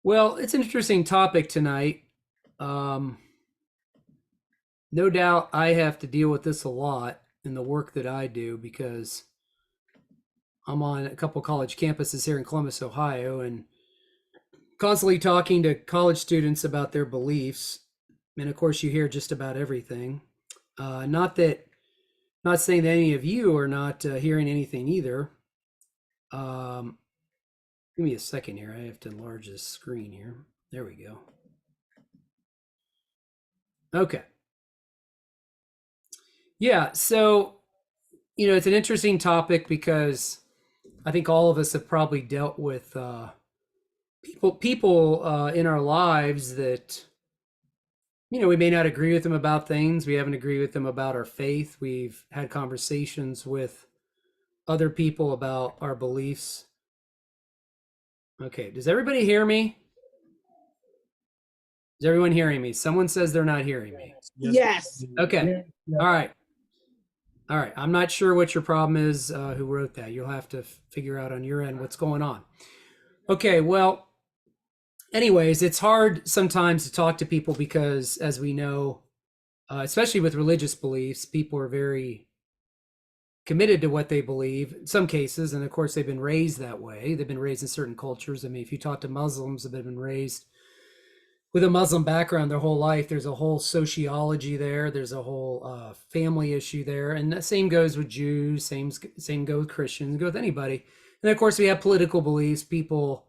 Well, it's an interesting topic tonight. Um, no doubt I have to deal with this a lot in the work that I do because I'm on a couple college campuses here in Columbus, Ohio, and constantly talking to college students about their beliefs. And of course, you hear just about everything. Not saying that any of you are not hearing anything either. Um, Give me a second here. I have to enlarge this screen here. There we go. Okay. Yeah. So it's an interesting topic because I think all of us have probably dealt with people in our lives that we may not agree with them about things. We haven't agreed with them about our faith. We've had conversations with other people about our beliefs. Okay, does everybody hear me? Is everyone hearing me? Someone says they're not hearing me. Yes. Okay. All right. All right. I'm not sure what your problem is, who wrote that. You'll have to figure out on your end what's going on. Okay. Well, anyways, it's hard sometimes to talk to people because, as we know, especially with religious beliefs, people are very committed to what they believe in some cases. And of course, they've been raised that way. They've been raised in certain cultures. I mean, if you talk to Muslims that have been raised with a Muslim background their whole life, there's a whole sociology there. There's a whole family issue there, and the same goes with Jews. Same goes with Christians. Go with anybody. And of course, we have political beliefs. People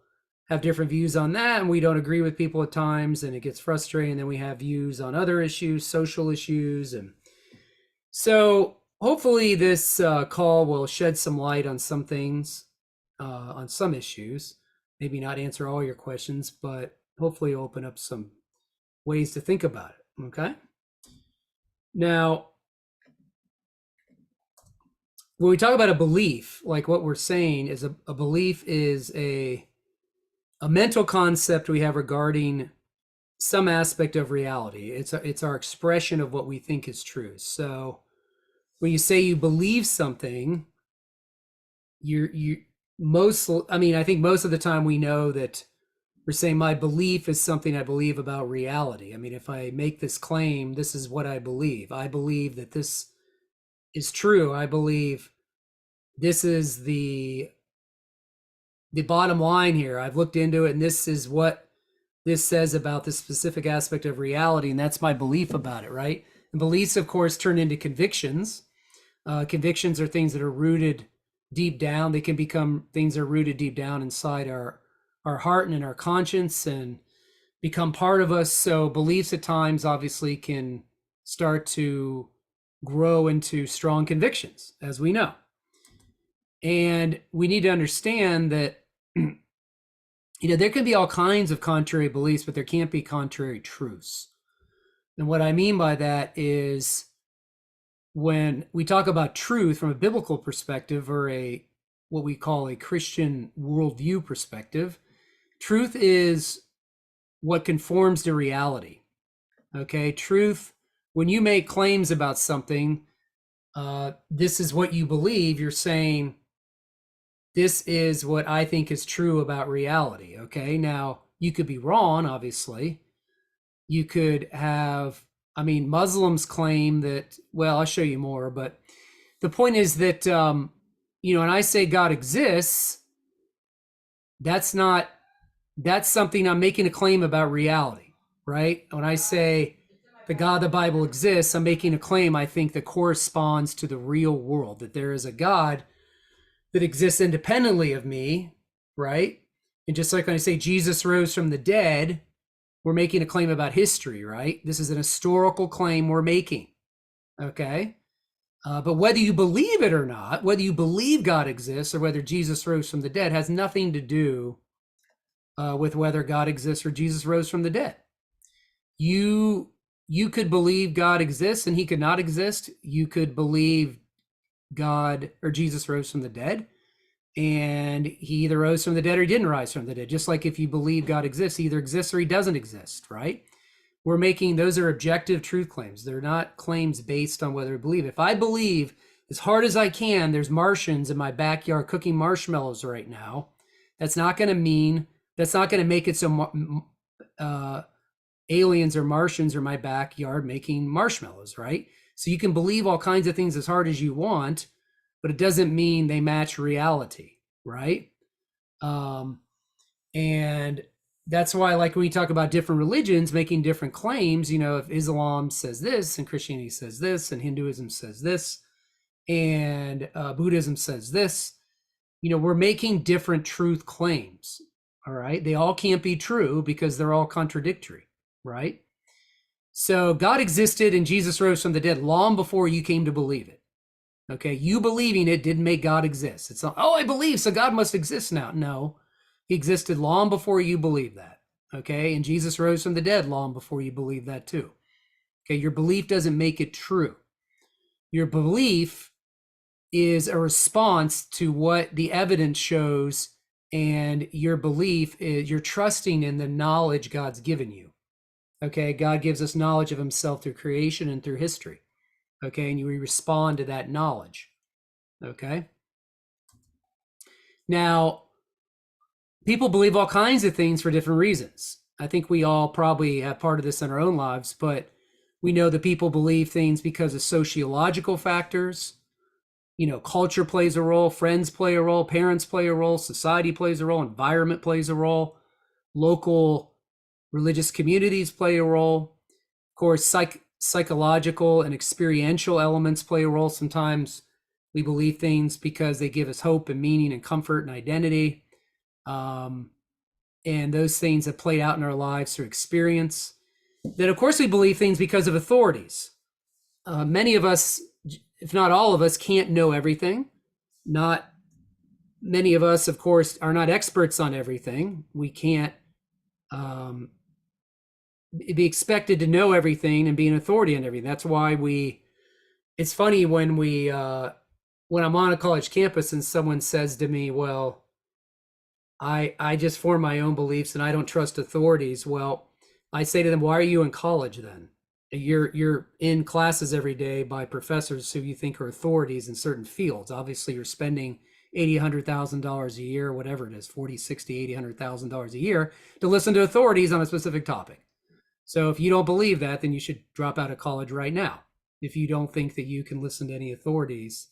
have different views on that, and we don't agree with people at times, and it gets frustrating. And then we have views on other issues, social issues, and so hopefully this call will shed some light on some things, on some issues. Maybe not answer all your questions, but hopefully open up some ways to think about it. Okay. Now, when we talk about a belief, like what we're saying is a belief is a mental concept we have regarding some aspect of reality. It's our expression of what we think is true. So when you say you believe something, you most, I mean, I think most of the time we know that we're saying my belief is something I believe about reality. I mean, if I make this claim, this is what I believe. I believe that this is true. I believe this is the bottom line here. I've looked into it, and this is what this says about this specific aspect of reality, and that's my belief about it, right? And beliefs, of course, turn into convictions. Convictions are things that are rooted deep down. They can become things that are rooted deep down inside our heart and in our conscience and become part of us. So beliefs at times obviously can start to grow into strong convictions, as we know. And we need to understand that there can be all kinds of contrary beliefs, but there can't be contrary truths. And what I mean by that is when we talk about truth from a biblical perspective or a what we call a Christian worldview perspective, truth is what conforms to reality. Okay, truth, when you make claims about something, this is what you believe. You're saying this is what I think is true about reality. Okay, now you could be wrong, obviously. You could have, I mean, Muslims claim that, well, I'll show you more, but the point is that, when I say God exists, that's not, that's something I'm making a claim about reality, right? When I say the God of the Bible exists, I'm making a claim I think that corresponds to the real world, that there is a God that exists independently of me, right? And just like when I say Jesus rose from the dead, we're making a claim about history, right? This is an historical claim we're making, okay? But whether you believe it or not, whether you believe God exists or whether Jesus rose from the dead has nothing to do with whether God exists or Jesus rose from the dead. You could believe God exists and he could not exist. You could believe God or Jesus rose from the dead and he either rose from the dead or he didn't rise from the dead. Just like if you believe God exists, he either exists or he doesn't exist, right? We're making, those are objective truth claims. They're not claims based on whether we believe. If I believe as hard as I can, there's Martians in my backyard cooking marshmallows right now, that's not going to mean That's not going to make it so aliens or Martians are my backyard making marshmallows, right? So you can believe all kinds of things as hard as you want, but it doesn't mean they match reality, right? Um, and that's why, like, when we talk about different religions making different claims, if Islam says this and Christianity says this and Hinduism says this and Buddhism says this, we're making different truth claims. All right. They all can't be true because they're all contradictory, right? So God existed and Jesus rose from the dead long before you came to believe it. Okay. You believing it didn't make God exist. It's not, oh, I believe, so God must exist now. No, he existed long before you believe that. Okay. And Jesus rose from the dead long before you believe that too. Okay. Your belief doesn't make it true. Your belief is a response to what the evidence shows, and your belief is you're trusting in the knowledge God's given you. Okay. God gives us knowledge of himself through creation and through history. Okay. And you respond to that knowledge. Okay. Now, people believe all kinds of things for different reasons. I think we all probably have part of this in our own lives, but we know that people believe things because of sociological factors. Culture plays a role, friends play a role, parents play a role, society plays a role, environment plays a role, local religious communities play a role. Of course, psychological and experiential elements play a role. Sometimes we believe things because they give us hope and meaning and comfort and identity. And those things have played out in our lives through experience. Then, of course, we believe things because of authorities. Many of us, if not all of us, can't know everything. Not many of us, of course, are not experts on everything. We can't be expected to know everything and be an authority on everything. That's why it's funny when I'm on a college campus and someone says to me, well, I just form my own beliefs and I don't trust authorities. Well, I say to them, why are you in college then? You're in classes every day by professors who you think are authorities in certain fields. Obviously, you're spending $80,000-$100,000 a year, whatever it is, 40, 60, 80, $100,000 a year to listen to authorities on a specific topic. So if you don't believe that, then you should drop out of college right now. If you don't think that you can listen to any authorities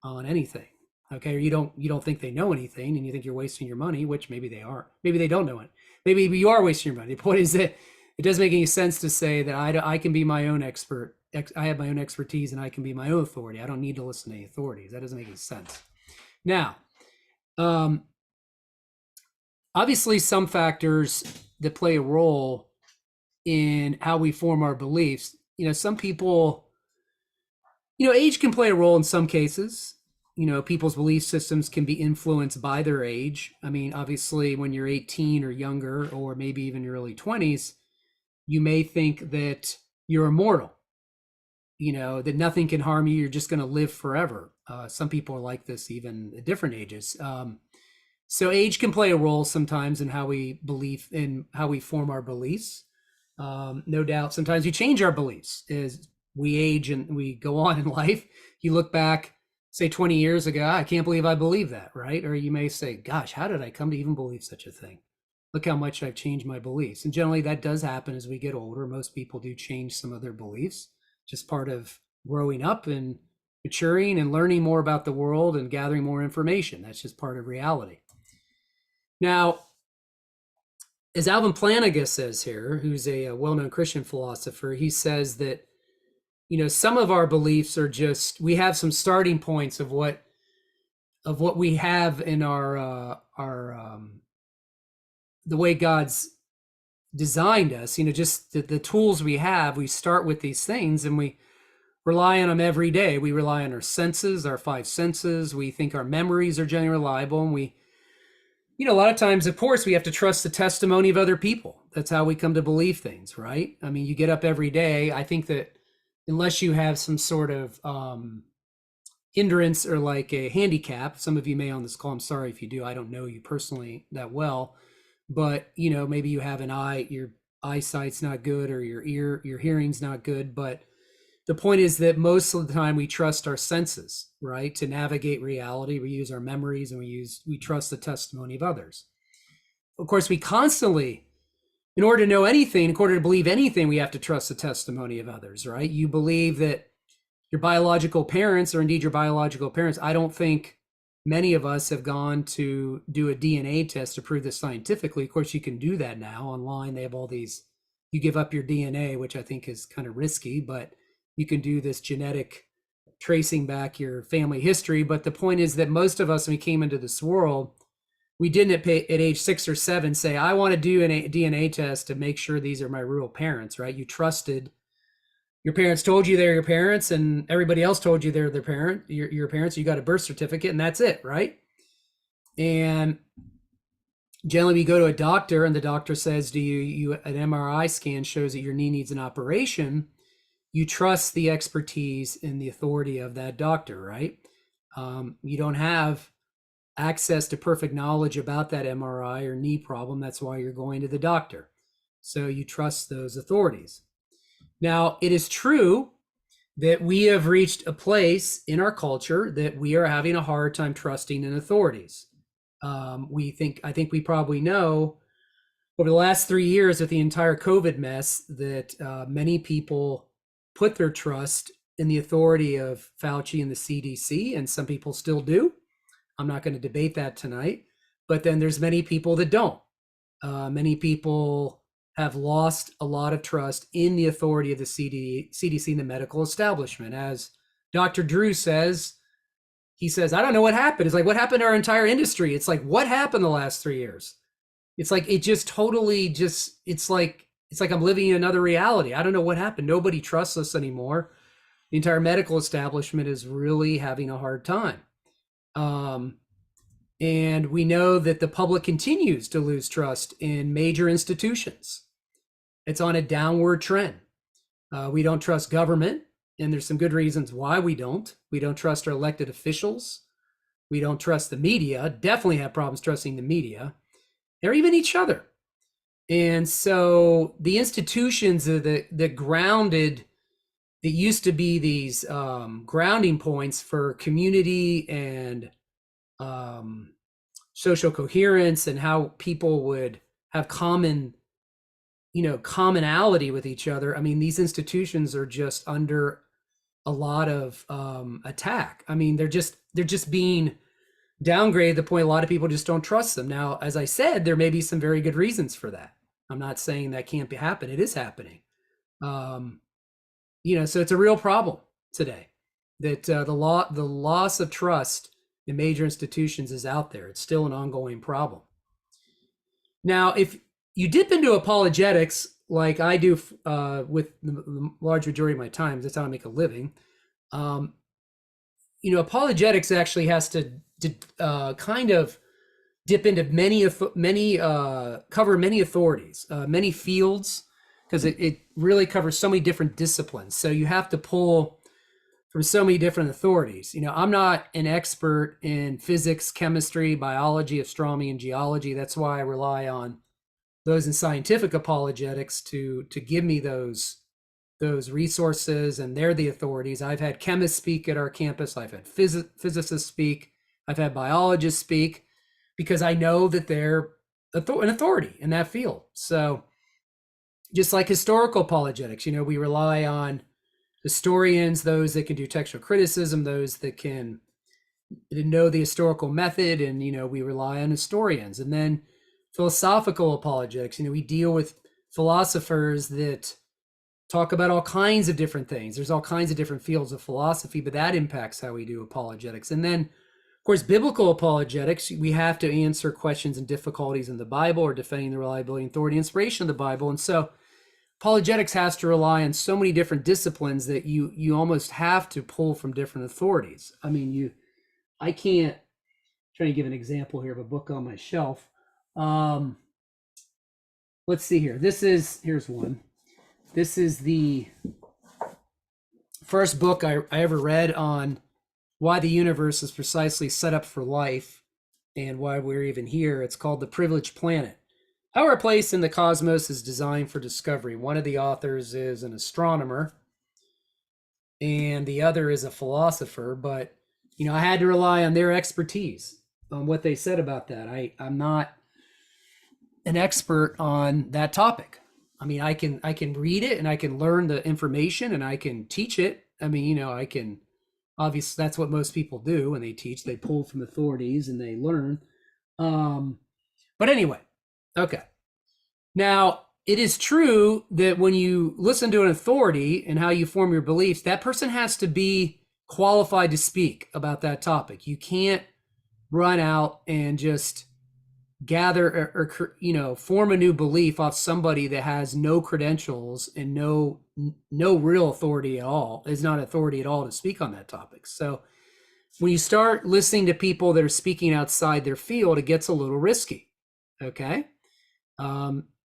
on anything, okay, or you don't think they know anything, and you think you're wasting your money, which maybe they are. Maybe they don't know it. Maybe you are wasting your money. The point is that it doesn't make any sense to say that I can be my own expert. I have my own expertise and I can be my own authority. I don't need to listen to any authorities. That doesn't make any sense. Now, obviously, some factors that play a role in how we form our beliefs. Some people, age can play a role in some cases. People's belief systems can be influenced by their age. I mean, obviously, when you're 18 or younger, or maybe even your early 20s, you may think that you're immortal, that nothing can harm you. You're just going to live forever. Some people are like this even at different ages. So age can play a role sometimes in how we form our beliefs. No doubt, sometimes we change our beliefs as we age and we go on in life. You look back, say 20 years ago, I can't believe I believe that, right? Or you may say, gosh, how did I come to even believe such a thing? Look how much I've changed my beliefs. And generally that does happen as we get older. Most people do change some of their beliefs, just part of growing up and maturing and learning more about the world and gathering more information. That's just part of reality. Now, as Alvin Plantinga says here, who's a well-known Christian philosopher, he says that, some of our beliefs are just, we have some starting points of what we have in our the way God's designed us, just the tools we have. We start with these things and we rely on them every day. We rely on our senses, our five senses. We think our memories are generally reliable. And we, a lot of times, of course, we have to trust the testimony of other people. That's how we come to believe things, right? I mean, you get up every day. I think that unless you have some sort of hindrance or like a handicap, some of you may on this call, I'm sorry if you do, I don't know you personally that well, but maybe you have your eyesight's not good, or your hearing's not good. But the point is that most of the time we trust our senses, right? To navigate reality. We use our memories and we trust the testimony of others. of course, we constantly, in order to know anything, in order to believe anything, we have to trust the testimony of others, right? You believe that your biological parents, or indeed your biological parents, I don't think many of us have gone to do a DNA test to prove this scientifically. Of course, you can do that now online. They have all these, you give up your DNA, which I think is kind of risky, but you can do this genetic tracing back your family history. But the point is that most of us, when we came into this world, we didn't at age 6 or 7 say, I want to do a DNA test to make sure these are my real parents, right? You trusted, your parents told you they're your parents, and everybody else told you they're their parent, your parents. You got a birth certificate, and that's it, right? And generally, we go to a doctor, and the doctor says, "Do you an MRI scan shows that your knee needs an operation?" You trust the expertise and the authority of that doctor, right? You don't have access to perfect knowledge about that MRI or knee problem. That's why you're going to the doctor. So you trust those authorities. Now, it is true that we have reached a place in our culture that we are having a hard time trusting in authorities. I think we probably know over the last 3 years with the entire COVID mess that many people put their trust in the authority of Fauci and the CDC, and some people still do. I'm not going to debate that tonight, but then there's many people that don't. Many people have lost a lot of trust in the authority of the CDC and the medical establishment. As Dr. Drew says, he says, I don't know what happened. It's like, what happened to our entire industry? It's like, what happened the last 3 years? It's like, it just totally just, it's like I'm living in another reality. I don't know what happened. Nobody trusts us anymore. The entire medical establishment is really having a hard time. And we know that the public continues to lose trust in major institutions. It's on a downward trend. We don't trust government, and there's some good reasons why we don't. We don't trust our elected officials. We don't trust the media. Definitely have problems trusting the media, or even each other. And so the institutions that grounded, that used to be these grounding points for community and social coherence, and how people would have commonality with each other. I mean, these institutions are just under a lot of attack. I mean, they're just being downgraded to the point a lot of people just don't trust them. Now, as I said, there may be some very good reasons for that. I'm not saying that can't happen. It is happening. So it's a real problem today that the loss of trust in major institutions is out there. It's still an ongoing problem. Now, if you dip into apologetics like I do with the large majority of my time, that's how I make a living. Apologetics actually has to kind of dip into cover many authorities, many fields, because it really covers so many different disciplines. So you have to pull from so many different authorities. I'm not an expert in physics, chemistry, biology, astronomy, and geology. That's why I rely on those in scientific apologetics to give me those resources, and they're the authorities. I've had chemists speak at our campus. I've had physicists speak. I've had biologists speak, because I know that they're an authority in that field. So just like historical apologetics, we rely on historians, those that can do textual criticism, those that can know the historical method, and we rely on historians. And then philosophical apologetics, we deal with philosophers that talk about all kinds of different things. There's all kinds of different fields of philosophy, but that impacts how we do apologetics. And then, of course, biblical apologetics, we have to answer questions and difficulties in the Bible, or defending the reliability, authority, inspiration of the Bible. And so apologetics has to rely on so many different disciplines that you almost have to pull from different authorities. I mean, I can't, try to give an example here of a book on my shelf. Let's see here. Here's one. This is the first book I ever read on why the universe is precisely set up for life and why we're even here. It's called The Privileged Planet: How Our Place in the Cosmos is Designed for Discovery. One of the authors is an astronomer, and the other is a philosopher, but I had to rely on their expertise, on what they said about that. I'm not an expert on that topic. I mean, I can read it and I can learn the information and I can teach it. I mean, I can, obviously that's what most people do when they teach. They pull from authorities and they learn. Um, but anyway, okay. Now, it is true that when you listen to an authority and how you form your beliefs, that person has to be qualified to speak about that topic. You can't run out and just gather or form a new belief off somebody that has no credentials and no real authority at all, is not authority at all to speak on that topic. So when you start listening to people that are speaking outside their field, it gets a little risky. Okay.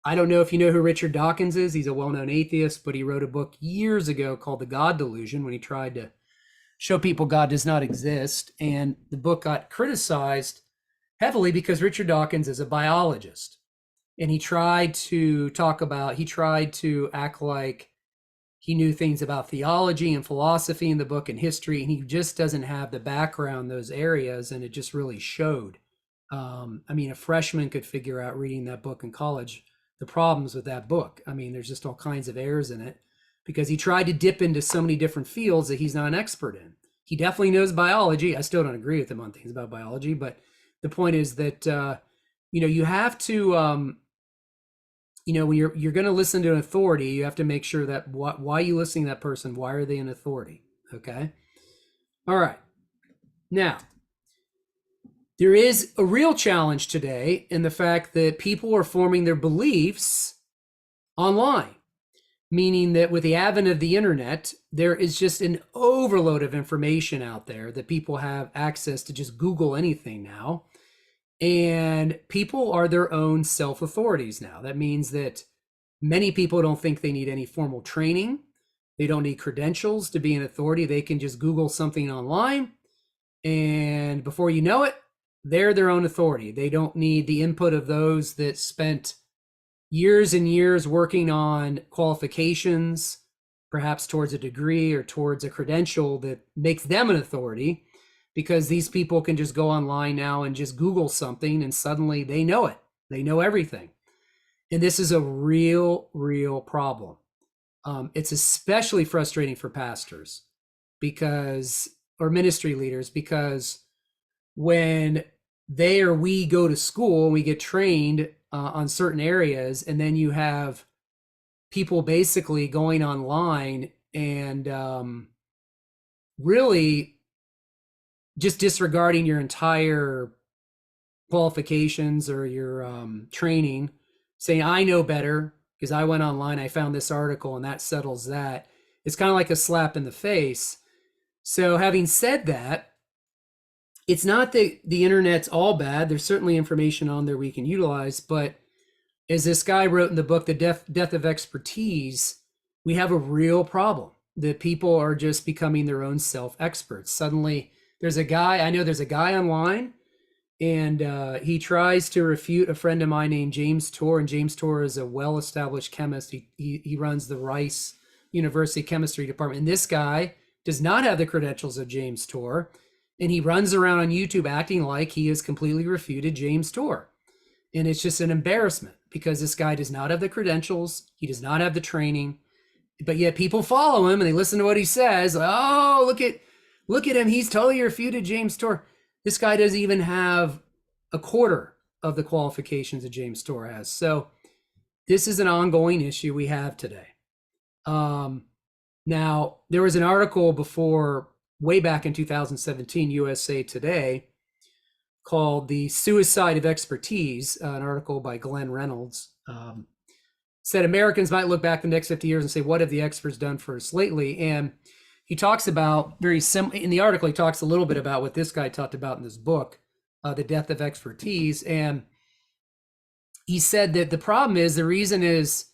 I don't know if you know who Richard Dawkins is. He's a well-known atheist, but he wrote a book years ago called The God Delusion, when he tried to show people God does not exist. And the book got criticized heavily because Richard Dawkins is a biologist. And he tried to act like he knew things about theology and philosophy in the book and history, and he just doesn't have the background in those areas, and it just really showed. I mean, a freshman could figure out reading that book in college the problems with that book. I mean, there's just all kinds of errors in it because he tried to dip into so many different fields that he's not an expert in. He definitely knows biology. I still don't agree with him on things about biology, but the point is that you have to when you're going to listen to an authority, you have to make sure that why are you listening to that person? Why are they an authority? Okay. All right. Now, there is a real challenge today in the fact that people are forming their beliefs online, meaning that with the advent of the internet, there is just an overload of information out there that people have access to just Google anything now. And people are their own self-authorities now. That means that many people don't think they need any formal training. They don't need credentials to be an authority. They can just Google something online, and before you know it, they're their own authority. They don't need the input of those that spent years and years working on qualifications, perhaps towards a degree or towards a credential that makes them an authority, because these people can just go online now and just Google something and suddenly they know it. They know everything. And this is a real problem. It's especially frustrating for pastors or ministry leaders, because when they or we go to school and we get trained on certain areas, and then you have people basically going online and really just disregarding your entire qualifications or your training, saying, I know better because I went online, I found this article and that settles that. It's kind of like a slap in the face. So having said that, it's not that the internet's all bad. There's certainly information on there we can utilize, but as this guy wrote in the book, The Death of Expertise, we have a real problem that people are just becoming their own self-experts. Suddenly, there's a guy online, and he tries to refute a friend of mine named James Tour, and James Tour is a well-established chemist. He runs the Rice University Chemistry Department, and this guy does not have the credentials of James Tour, and he runs around on YouTube acting like he has completely refuted James Tour. And it's just an embarrassment because this guy does not have the credentials. He does not have the training, but yet people follow him and they listen to what he says. Oh, look at him. He's totally refuted James Tour. This guy doesn't even have a quarter of the qualifications that James Tour has. So this is an ongoing issue we have today. Now, there was an article way back in 2017, USA Today, called The Suicide of Expertise, an article by Glenn Reynolds. Said Americans might look back the next 50 years and say, what have the experts done for us lately? And he talks about in the article, he talks a little bit about what this guy talked about in this book, The Death of Expertise. And he said that the problem is, the reason is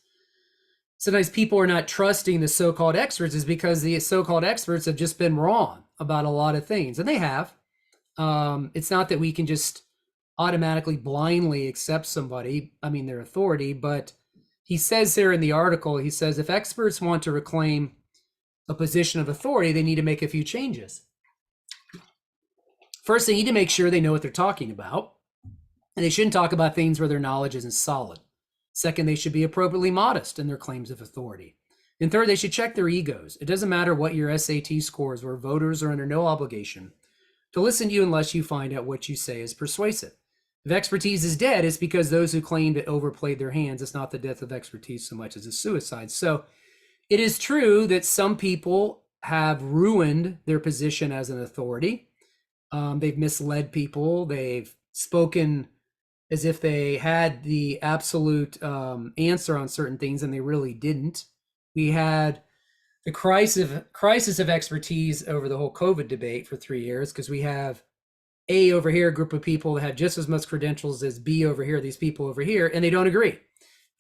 sometimes people are not trusting the so-called experts is because the so-called experts have just been wrong about a lot of things. And they have. It's not that we can just automatically blindly accept their authority, but he says there in the article, he says, if experts want to reclaim a position of authority, they need to make a few changes. First, they need to make sure they know what they're talking about. And they shouldn't talk about things where their knowledge isn't solid. Second, they should be appropriately modest in their claims of authority. And third, they should check their egos. It doesn't matter what your SAT scores were, voters are under no obligation to listen to you unless you find out what you say is persuasive. If expertise is dead, it's because those who claimed it overplayed their hands. It's not the death of expertise so much as a suicide. So it is true that some people have ruined their position as an authority. They've misled people. They've spoken as if they had the absolute answer on certain things, and they really didn't. We had the crisis of expertise over the whole COVID debate for 3 years, because we have A over here, a group of people that have just as much credentials as B over here, these people over here, and they don't agree.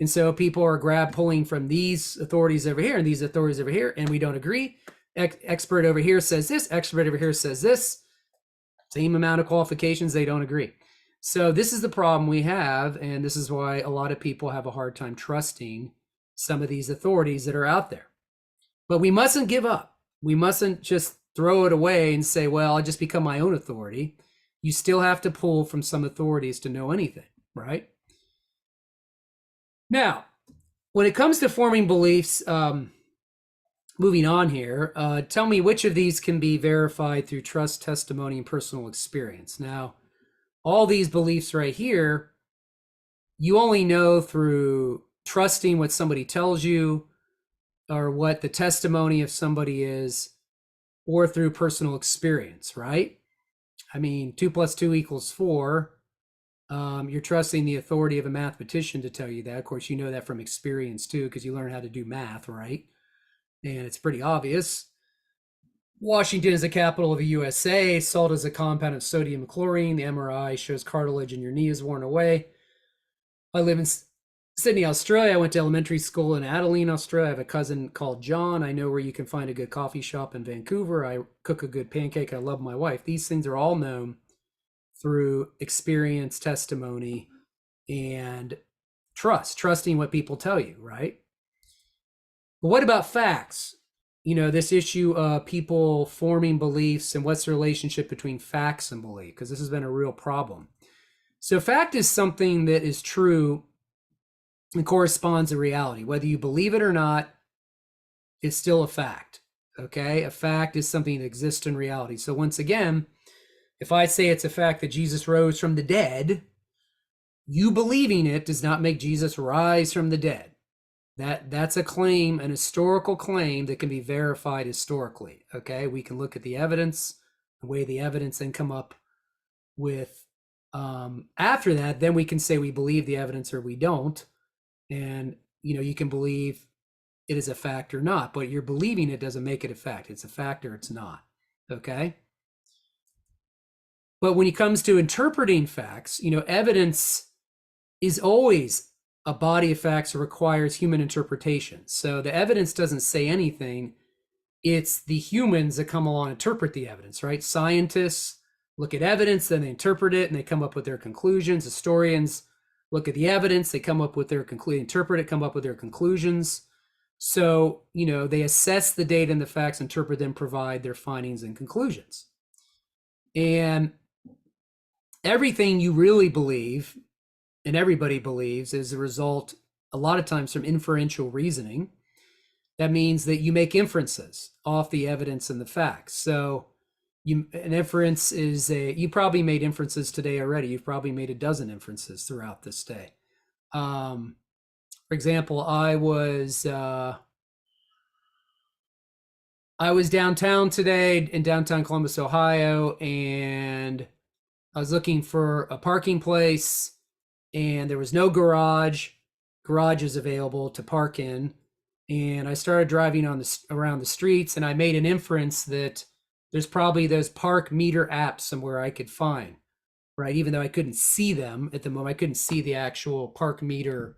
And so people are pulling from these authorities over here and these authorities over here, and we don't agree. Expert over here says this, expert over here says this. Same amount of qualifications, they don't agree. So this is the problem we have, and this is why a lot of people have a hard time trusting some of these authorities that are out there. But we mustn't give up. We mustn't just throw it away and say, well, I'll just become my own authority. You still have to pull from some authorities to know anything, right? Now, when it comes to forming beliefs, moving on here, tell me which of these can be verified through trust, testimony, and personal experience. Now, all these beliefs right here, you only know through trusting what somebody tells you or what the testimony of somebody is, or through personal experience, right? I mean, 2 + 2 = 4. You're trusting the authority of a mathematician to tell you that. Of course, you know that from experience too, because you learn how to do math, right? And it's pretty obvious. Washington is the capital of the USA. Salt is a compound of sodium and chlorine. The MRI shows cartilage in your knee is worn away. I live in Sydney, Australia. I went to elementary school in Adelaide, Australia. I have a cousin called John. I know where you can find a good coffee shop in Vancouver. I cook a good pancake. I love my wife. These things are all known through experience, testimony, and trusting what people tell you, right? But what about facts? You know, this issue of people forming beliefs and what's the relationship between facts and belief, because this has been a real problem. So fact is something that is true and corresponds to reality. Whether you believe it or not, it's still a fact, okay? A fact is something that exists in reality. So once again, if I say it's a fact that Jesus rose from the dead, you believing it does not make Jesus rise from the dead. That's a claim, an historical claim that can be verified historically, okay? We can look at the evidence, the way the evidence then come up with, after that, then we can say we believe the evidence or we don't. And, you know, you can believe it is a fact or not, but you're believing it doesn't make it a fact. It's a fact or it's not, okay? But when it comes to interpreting facts, you know, evidence is always a body of facts that requires human interpretation. So the evidence doesn't say anything. It's the humans that come along and interpret the evidence, right? Scientists look at evidence, then they interpret it, and they come up with their conclusions. Historians look at the evidence, they come up with their conclusion, interpret it, come up with their conclusions. So, you know, they assess the data and the facts, interpret them, provide their findings and conclusions. And everything you really believe and everybody believes is a result, a lot of times, from inferential reasoning. That means that you make inferences off the evidence and the facts. So an inference is you probably made inferences today already. You've probably made a dozen inferences throughout this day. For example, I was downtown today in downtown Columbus, Ohio, and I was looking for a parking place, and there was no garages available to park in. And I started driving around the streets, and I made an inference that there's probably those park meter apps somewhere I could find, right? Even though I couldn't see them at the moment, I couldn't see the actual park meter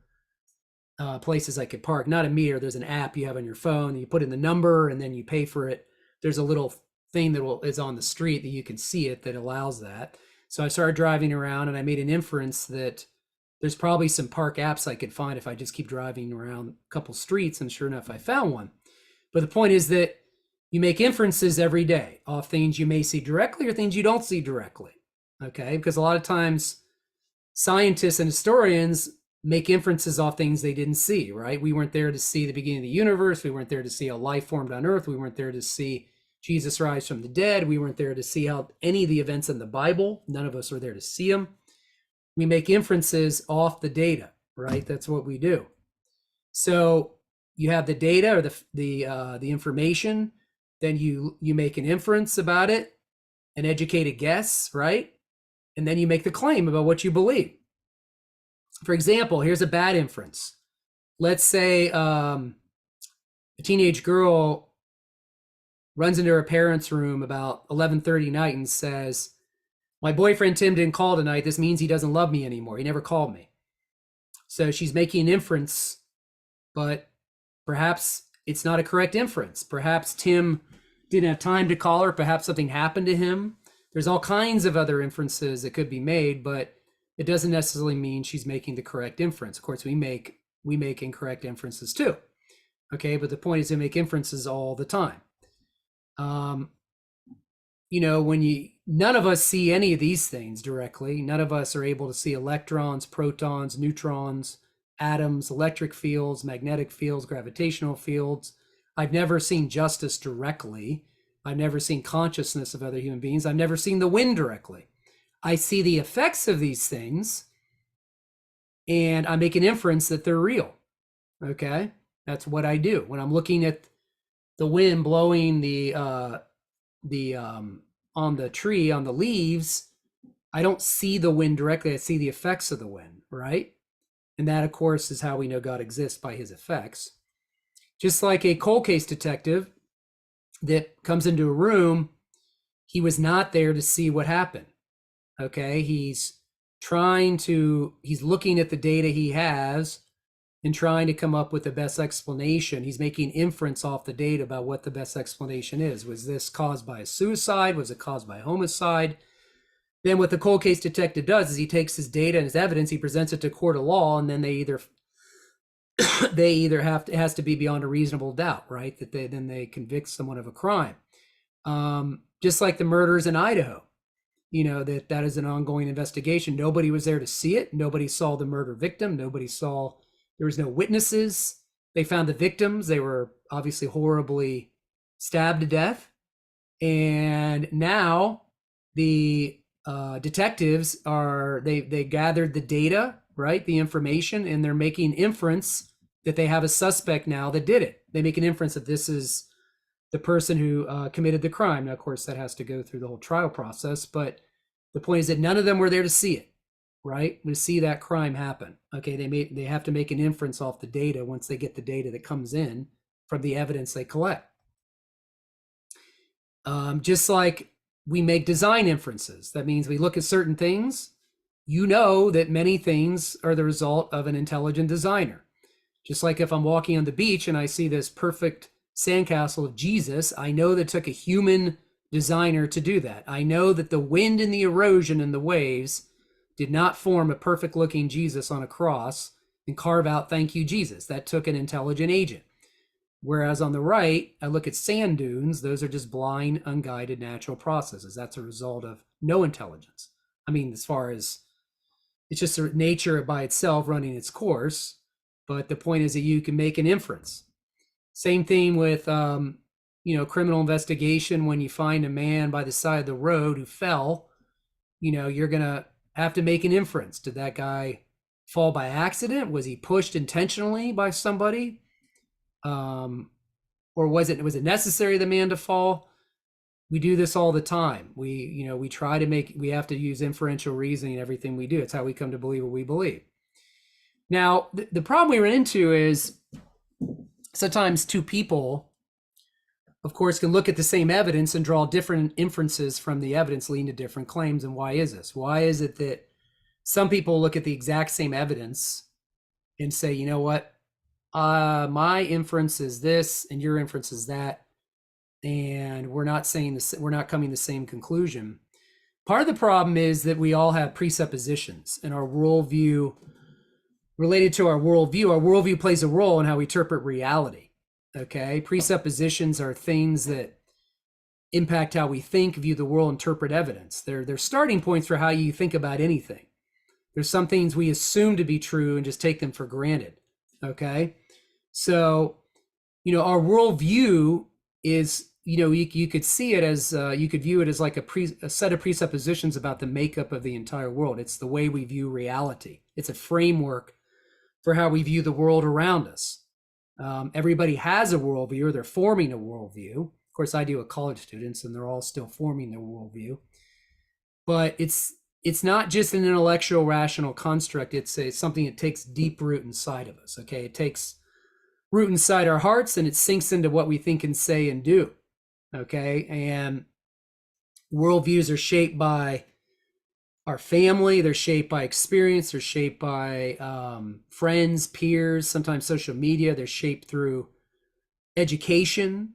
places I could park. Not a meter, there's an app you have on your phone, you put in the number and then you pay for it. There's a little thing that is on the street that you can see it that allows that. So I started driving around, and I made an inference that there's probably some park apps I could find if I just keep driving around a couple streets, and sure enough, I found one. But the point is that you make inferences every day off things you may see directly or things you don't see directly, okay? Because a lot of times scientists and historians make inferences off things they didn't see, right? We weren't there to see the beginning of the universe. We weren't there to see how life formed on earth. We weren't there to see Jesus rise from the dead. We weren't there to see how any of the events in the Bible. None of us were there to see them. We make inferences off the data, right? That's what we do. So you have the data or the information, then you make an inference about it, an educated guess, right? And then you make the claim about what you believe. For example, here's a bad inference. Let's say a teenage girl runs into her parents' room about 11:30 night and says, "My boyfriend Tim didn't call tonight. This means he doesn't love me anymore. He never called me." So she's making an inference, but perhaps it's not a correct inference. Perhaps Tim didn't have time to call her. Perhaps something happened to him. There's all kinds of other inferences that could be made, but it doesn't necessarily mean she's making the correct inference. Of course, we make incorrect inferences too. Okay, but the point is to make inferences all the time. None of us see any of these things directly. None of us are able to see electrons, protons, neutrons, atoms, electric fields, magnetic fields, gravitational fields. I've never seen justice directly. I've never seen consciousness of other human beings. I've never seen the wind directly. I see the effects of these things and I make an inference that they're real. Okay, that's what I do when I'm looking at the wind blowing on the tree, on the leaves. I don't see the wind directly. I see the effects of the wind, right? And that, of course, is how we know God exists, by his effects. Just like a cold case detective that comes into a room, he was not there to see what happened. Okay, he's looking at the data he has and trying to come up with the best explanation. He's making inference off the data about what the best explanation is. Was this caused by a suicide? Was it caused by homicide? Then what the cold case detective does is he takes his data and his evidence, he presents it to court of law, and then it has to be beyond a reasonable doubt, right? That they convict someone of a crime. Just like the murders in Idaho, that is an ongoing investigation. Nobody was there to see it. Nobody saw the murder victim. There was no witnesses. They found the victims. They were obviously horribly stabbed to death. And now the detectives they gathered the data, right? The information, and they're making inference that they have a suspect now that did it. They make an inference that this is the person who committed the crime. Now, of course, that has to go through the whole trial process, but the point is that none of them were there to see it, right? To see that crime happen. Okay, they have to make an inference off the data once they get the data that comes in from the evidence they collect. Just like we make design inferences. That means we look at certain things. That many things are the result of an intelligent designer. Just like if I'm walking on the beach and I see this perfect sandcastle of Jesus, I know that it took a human designer to do that. I know that the wind and the erosion and the waves did not form a perfect looking Jesus on a cross and carve out "Thank you, Jesus." That took an intelligent agent. Whereas on the right, I look at sand dunes. Those are just blind, unguided natural processes. That's a result of no intelligence. I mean, as far as it's just nature by itself running its course. But the point is that you can make an inference. Same thing with, criminal investigation. When you find a man by the side of the road who fell, you're going to have to make an inference. Did that guy fall by accident? Was he pushed intentionally by somebody? Or was it necessary the man to fall? We do this all the time. We have to use inferential reasoning in everything we do. It's how we come to believe what we believe. Now, the problem we run into is sometimes two people, of course, can look at the same evidence and draw different inferences from the evidence, leading to different claims. And why is this? Why is it that some people look at the exact same evidence and say, you know what, my inference is this and your inference is that, and we're not saying this, we're not coming to the same conclusion. Part of the problem is that we all have presuppositions in our worldview. Related to our worldview plays a role in how we interpret reality. Okay, presuppositions are things that impact how we think, view the world, interpret evidence. They're starting points for how you think about anything. There's some things we assume to be true and just take them for granted. Okay. So, our worldview is, you could see it as, you could view it as like a set of presuppositions about the makeup of the entire world. It's the way we view reality. It's a framework for how we view the world around us. Everybody has a worldview, or they're forming a worldview. Of course, I deal with college students, and they're all still forming their worldview. But it's not just an intellectual, rational construct. It's something that takes deep root inside of us. Okay, it takes root inside our hearts, and it sinks into what we think and say and do. Okay, and worldviews are shaped by our family, they're shaped by experience, they're shaped by friends, peers, sometimes social media, they're shaped through education.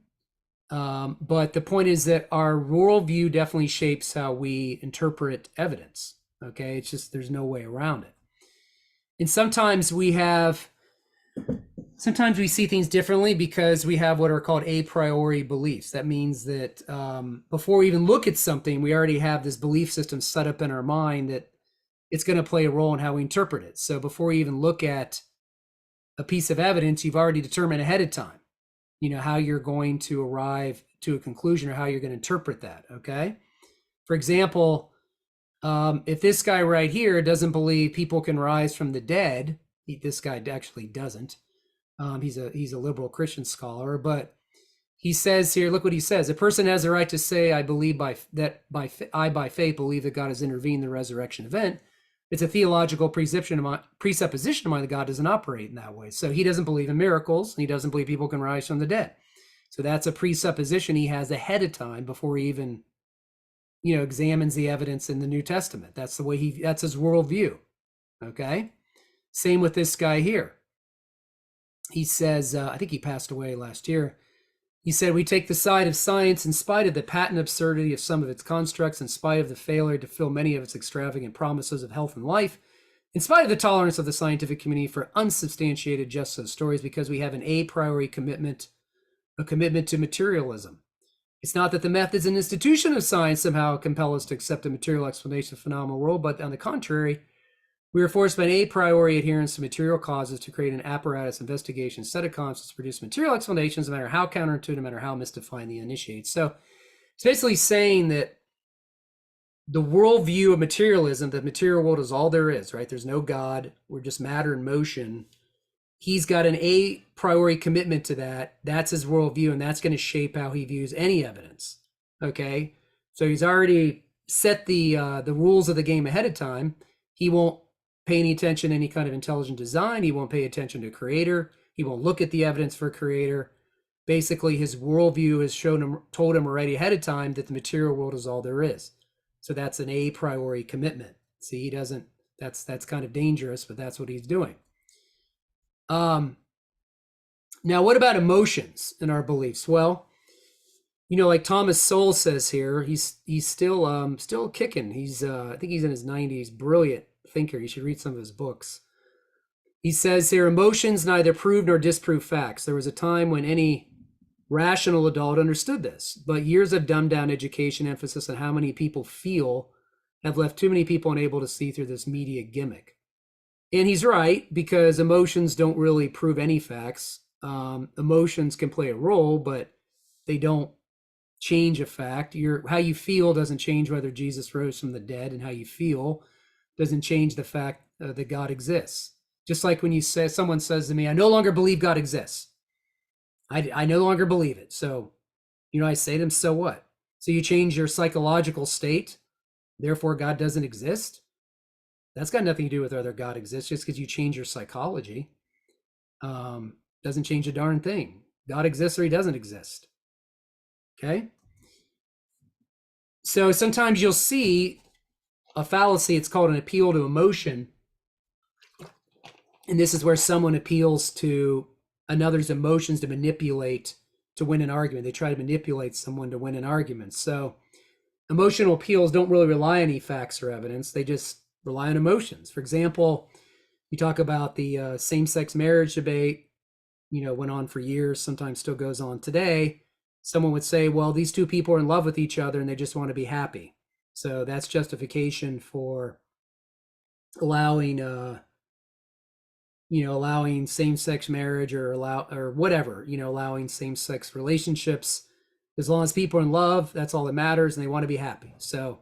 But the point is that our worldview definitely shapes how we interpret evidence. Okay, it's just, there's no way around it. And sometimes we see things differently because we have what are called a priori beliefs. That means that before we even look at something, we already have this belief system set up in our mind that it's going to play a role in how we interpret it. So before you even look at a piece of evidence, you've already determined ahead of time, how you're going to arrive to a conclusion or how you're going to interpret that. Okay. For example, if this guy right here doesn't believe people can rise from the dead, this guy actually doesn't. He's a liberal Christian scholar, but he says here, look what he says: a person has the right to say, "I believe by faith believe that God has intervened in the resurrection event." It's a theological presupposition of mine that God doesn't operate in that way. So he doesn't believe in miracles, and he doesn't believe people can rise from the dead. So that's a presupposition he has ahead of time before he even, examines the evidence in the New Testament. That's the way that's his worldview. Okay. Same with this guy here. He says, I think he passed away last year. He said, "We take the side of science in spite of the patent absurdity of some of its constructs, in spite of the failure to fill many of its extravagant promises of health and life, in spite of the tolerance of the scientific community for unsubstantiated just so stories, because we have an a priori commitment, a commitment to materialism. It's not that the methods and institution of science somehow compel us to accept a material explanation of the phenomenal world, but on the contrary, we are forced by an a priori adherence to material causes to create an apparatus investigation set of concepts to produce material explanations, no matter how counterintuitive, no matter how mystifying the initiates." So it's basically saying that the worldview of materialism, the material world is all there is, right? There's no God. We're just matter in motion. He's got an a priori commitment to that. That's his worldview, and that's going to shape how he views any evidence. Okay, so he's already set the rules of the game ahead of time. He won't pay any attention to any kind of intelligent design. He won't pay attention to creator. He won't look at the evidence for creator. Basically, his worldview has told him already ahead of time that the material world is all there is. So that's an a priori commitment. See, he doesn't. That's kind of dangerous, but that's what he's doing. Now, what about emotions and our beliefs? Well, like Thomas Sowell says here, he's still kicking. I think he's in his 90s. Brilliant thinker. You should read some of his books. He says here, emotions neither prove nor disprove facts. There was a time when any rational adult understood this, but years of dumbed down education, emphasis on how many people feel, have left too many people unable to see through this media gimmick. And he's right, because emotions don't really prove any facts. Emotions can play a role, but they don't change a fact. How you feel doesn't change whether Jesus rose from the dead, and how you feel doesn't change the fact that God exists. Just like when someone says to me, "I no longer believe God exists." I no longer believe it. So, I say to them, so what? So you change your psychological state, therefore God doesn't exist? That's got nothing to do with whether God exists. Just because you change your psychology doesn't change a darn thing. God exists or he doesn't exist. Okay? So sometimes you'll see a fallacy. It's called an appeal to emotion. And this is where someone appeals to another's emotions to win an argument. They try to manipulate someone to win an argument. So emotional appeals don't really rely on any facts or evidence. They just rely on emotions. For example, you talk about the same-sex marriage debate, went on for years, sometimes still goes on today. Someone would say, well, these two people are in love with each other and they just want to be happy. So that's justification for allowing allowing same-sex marriage, or whatever, allowing same-sex relationships. As long as people are in love, that's all that matters, and they want to be happy. So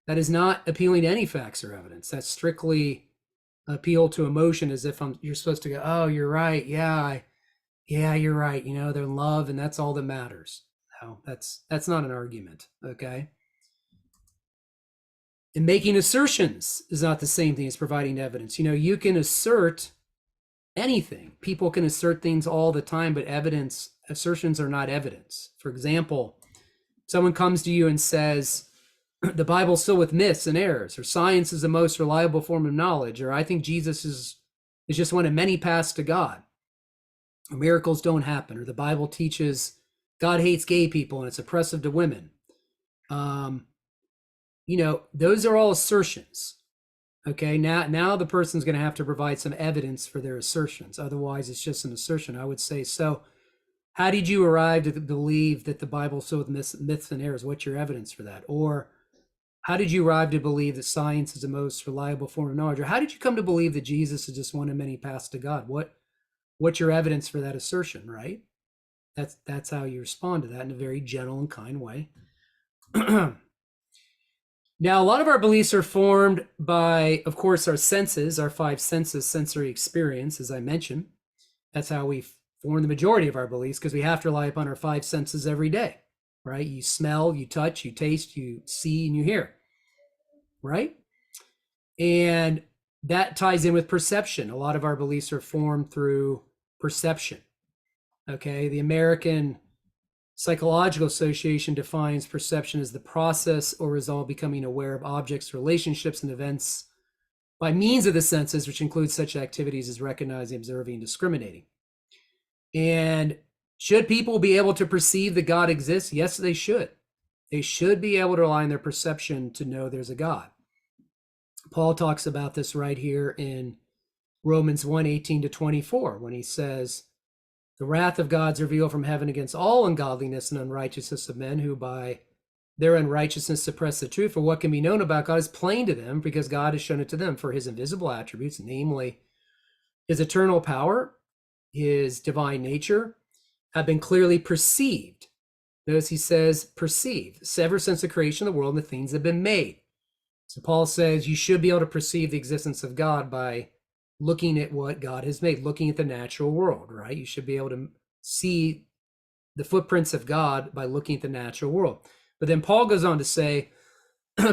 that is not appealing to any facts or evidence. That's strictly appeal to emotion, as if you're supposed to go, oh, you're right, yeah, you're right, they're in love, and that's all that matters. No, that's not an argument. Okay. And making assertions is not the same thing as providing evidence. You can assert anything. People can assert things all the time, but assertions are not evidence. For example, someone comes to you and says, the Bible's filled with myths and errors, or science is the most reliable form of knowledge, or I think Jesus is just one of many paths to God, or miracles don't happen, or the Bible teaches God hates gay people and it's oppressive to women. Those are all assertions. Okay, now the person's going to have to provide some evidence for their assertions. Otherwise, it's just an assertion. I would say, so how did you arrive to believe that the Bible's filled with myths and errors? What's your evidence for that? Or how did you arrive to believe that science is the most reliable form of knowledge? Or how did you come to believe that Jesus is just one of many paths to God? What's your evidence for that assertion, right? That's how you respond to that, in a very gentle and kind way. Now, a lot of our beliefs are formed by, of course, our senses, our five senses, sensory experience, as I mentioned. That's how we form the majority of our beliefs, because we have to rely upon our five senses every day, right? You smell, you touch, you taste, you see, and you hear, right? And that ties in with perception. A lot of our beliefs are formed through perception. Okay, the American Psychological Association defines perception as the process or result of becoming aware of objects, relationships, and events by means of the senses, which includes such activities as recognizing, observing, and discriminating. And should people be able to perceive that God exists? Yes, they should. They should be able to rely on their perception to know there's a God. Paul talks about this right here in Romans 1:18-24, when he says, the wrath of God is revealed from heaven against all ungodliness and unrighteousness of men who by their unrighteousness suppress the truth. For what can be known about God is plain to them, because God has shown it to them. For his invisible attributes, namely his eternal power, his divine nature, have been clearly perceived. Notice he says perceived, ever since the creation of the world and the things that have been made. So Paul says you should be able to perceive the existence of God by looking at what God has made, looking at the natural world, right? You should be able to see the footprints of God by looking at the natural world. But then Paul goes on to say,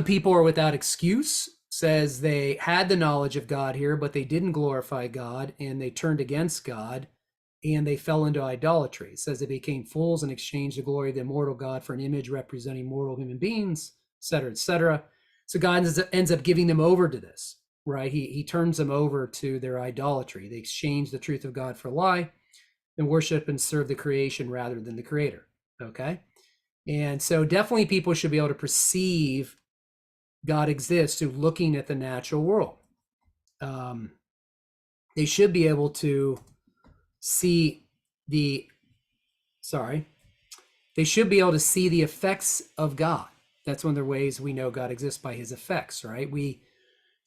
people are without excuse, says they had the knowledge of God here, but they didn't glorify God, and they turned against God, and they fell into idolatry. It says they became fools and exchanged the glory of the immortal God for an image representing mortal human beings, et cetera, et cetera. So God ends up giving them over to this. Right, he turns them over to their idolatry. They exchange the truth of God for a lie and worship and serve the creation rather than the creator. Okay, and so definitely people should be able to perceive God exists through looking at the natural world. They should be able to see they should be able to see the effects of God. That's one of the ways we know God exists, by his effects, right? We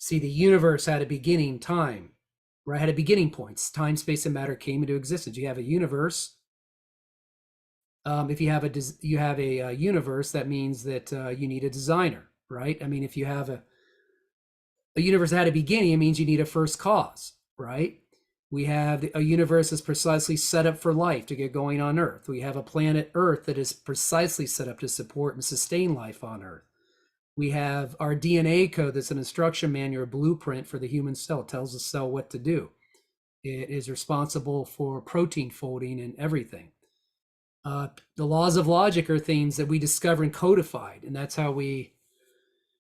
see the universe had a beginning, time, right? Had a beginning points. Time, space, and matter came into existence. You have a universe. If you have a universe, that means that you need a designer, right? I mean, if you have a universe that had a beginning, it means you need a first cause, right? We have a universe that's precisely set up for life to get going on Earth. We have a planet Earth that is precisely set up to support and sustain life on Earth. We have our DNA code that's an instruction manual, blueprint for the human cell. It tells the cell what to do. It is responsible for protein folding and everything. The laws of logic are things that we discover and codified, and that's how we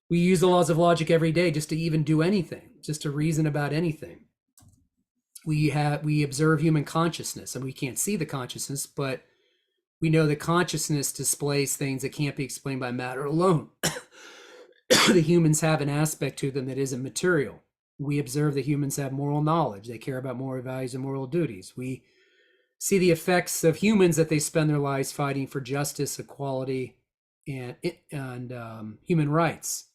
use the laws of logic every day, just to even do anything, just to reason about anything. We observe human consciousness, and we can't see the consciousness, but we know that consciousness displays things that can't be explained by matter alone. The humans have an aspect to them that isn't material. We observe that humans have moral knowledge. They care about moral values and moral duties. We see the effects of humans, that they spend their lives fighting for justice, equality, and human rights.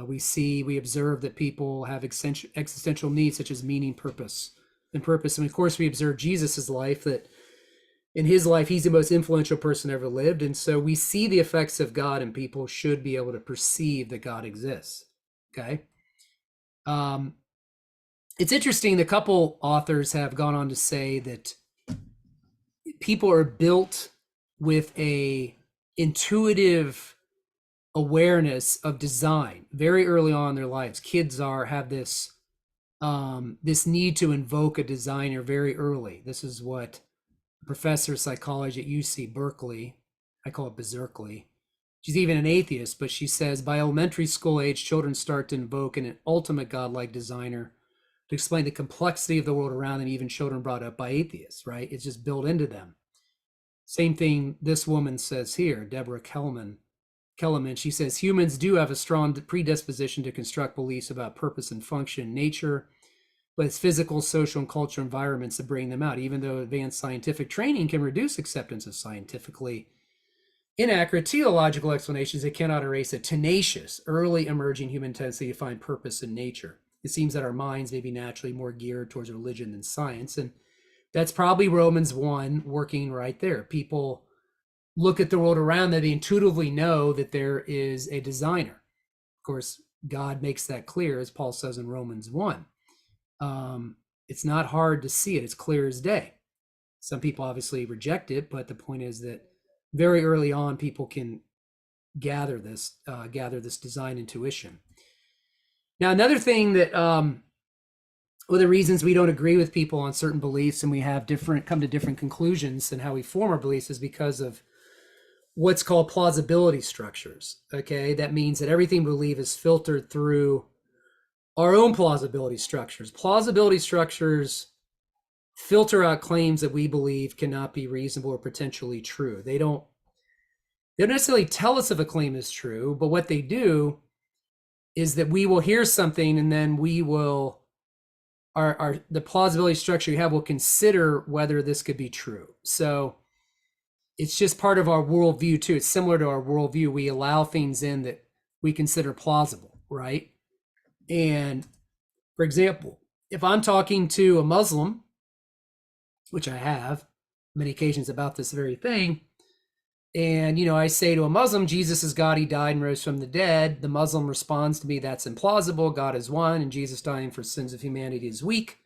We observe that people have existential needs such as meaning, purpose, and purpose. And of course, we observe Jesus's life, that in his life, he's the most influential person ever lived. And so we see the effects of God, and people should be able to perceive that God exists. Okay. It's interesting. A couple authors have gone on to say that people are built with a intuitive awareness of design very early on in their lives. Kids have this this need to invoke a designer very early. This is what a professor of psychology at UC Berkeley, I call it Berkeley. She's even an atheist, but she says by elementary school age, children start to invoke an ultimate godlike designer to explain the complexity of the world around them, even children brought up by atheists, right? It's just built into them. Same thing this woman says here, Deborah Kellerman. She says humans do have a strong predisposition to construct beliefs about purpose and function in nature, but it's physical, social, and cultural environments that bring them out. Even though advanced scientific training can reduce acceptance of scientifically inaccurate teleological explanations, it cannot erase a tenacious, early emerging human tendency to find purpose in nature. It seems that our minds may be naturally more geared towards religion than science, and that's probably Romans 1 working right there. People look at the world around them, they intuitively know that there is a designer. Of course, God makes that clear, as Paul says in Romans 1. It's not hard to see it. It's clear as day. Some people obviously reject it, but the point is that very early on, people can gather this design intuition. Now, another thing that one of the reasons we don't agree with people on certain beliefs and we have come to different conclusions and how we form our beliefs is because of what's called plausibility structures. Okay, that means that everything we believe is filtered through our own plausibility structures. Plausibility structures filter out claims that we believe cannot be reasonable or potentially true. They don't necessarily tell us if a claim is true, but what they do is that we will hear something and then we will the plausibility structure you have will consider whether this could be true. So it's just part of our worldview too. It's similar to our worldview. We allow things in that we consider plausible, right? And for example, if I'm talking to a Muslim, which I have many occasions about this very thing, and I say to a Muslim, Jesus is God, he died and rose from the dead. The Muslim responds to me, that's implausible. God is one, and Jesus dying for sins of humanity is weak.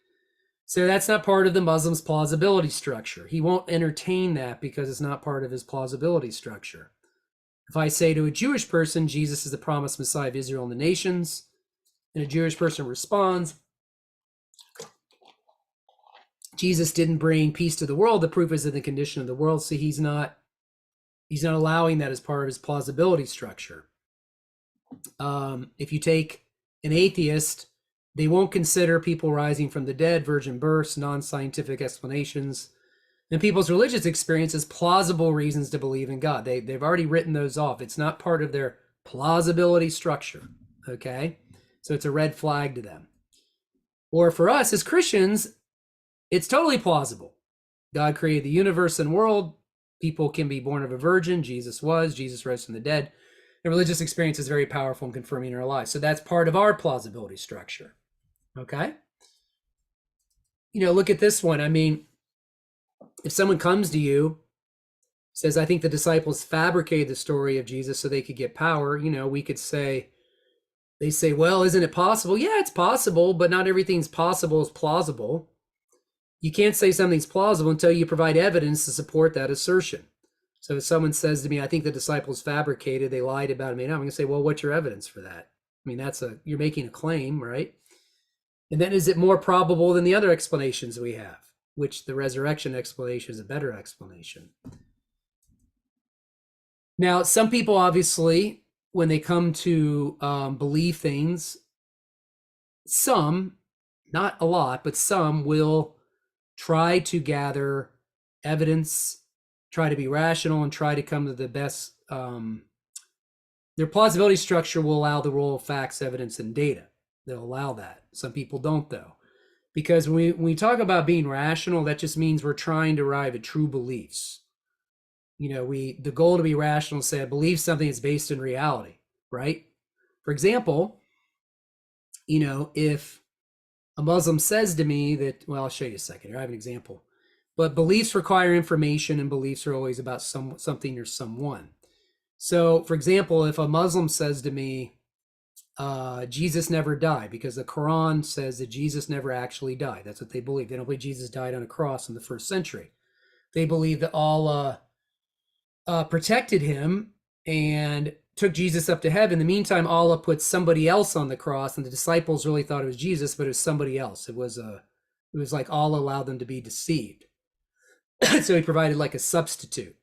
So that's not part of the Muslim's plausibility structure. He won't entertain that because it's not part of his plausibility structure. If I say to a Jewish person, Jesus is the promised Messiah of Israel and the nations, and a Jewish person responds, Jesus didn't bring peace to the world, the proof is in the condition of the world. So he's not allowing that as part of his plausibility structure. If you take an atheist, they won't consider people rising from the dead, virgin births, non-scientific explanations, and people's religious experience as plausible reasons to believe in God. They've already written those off. It's not part of their plausibility structure, okay? So it's a red flag to them. Or for us as Christians, it's totally plausible. God created the universe and world. People can be born of a virgin. Jesus rose from the dead. And religious experience is very powerful in confirming our lives. So that's part of our plausibility structure. Okay? Look at this one. I mean, if someone comes to you, says, I think the disciples fabricated the story of Jesus so they could get power, we could say, they say, well, isn't it possible? Yeah, it's possible, but not everything's possible is plausible. You can't say something's plausible until you provide evidence to support that assertion. So if someone says to me, I think the disciples fabricated, they lied about it, I'm going to say, well, what's your evidence for that? I mean, you're making a claim, right? And then is it more probable than the other explanations we have, which the resurrection explanation is a better explanation. Now, some people obviously, when they come to believe things, some, not a lot, but some will try to gather evidence, try to be rational, and try to come to the best. Their plausibility structure will allow the role of facts, evidence, and data. They'll allow that. Some people don't, though. Because when we talk about being rational, that just means we're trying to arrive at true beliefs. The goal to be rational is say, I believe something is based in reality, right? For example, if a Muslim says to me that, well, I'll show you in a second here. I have an example. But beliefs require information, and beliefs are always about something or someone. So, for example, if a Muslim says to me, Jesus never died, because the Quran says that Jesus never actually died. That's what they believe. They don't believe Jesus died on a cross in the 1st century. They believe that Allah protected him and took Jesus up to heaven. In the meantime, Allah put somebody else on the cross, and the disciples really thought it was Jesus, but it was somebody else. It was like Allah allowed them to be deceived. So he provided like a substitute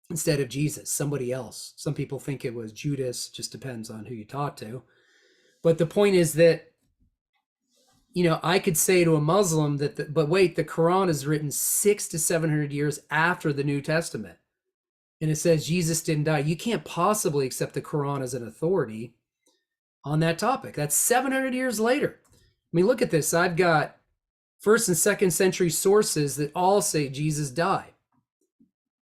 instead of Jesus, somebody else. Some people think it was Judas, just depends on who you talk to. But the point is that, I could say to a Muslim that, but wait, the Quran is written 600 to 700 years after the New Testament. And it says Jesus didn't die. You can't possibly accept the Quran as an authority on that topic. That's 700 years later. I mean, look at this. I've got 1st and 2nd century sources that all say Jesus died.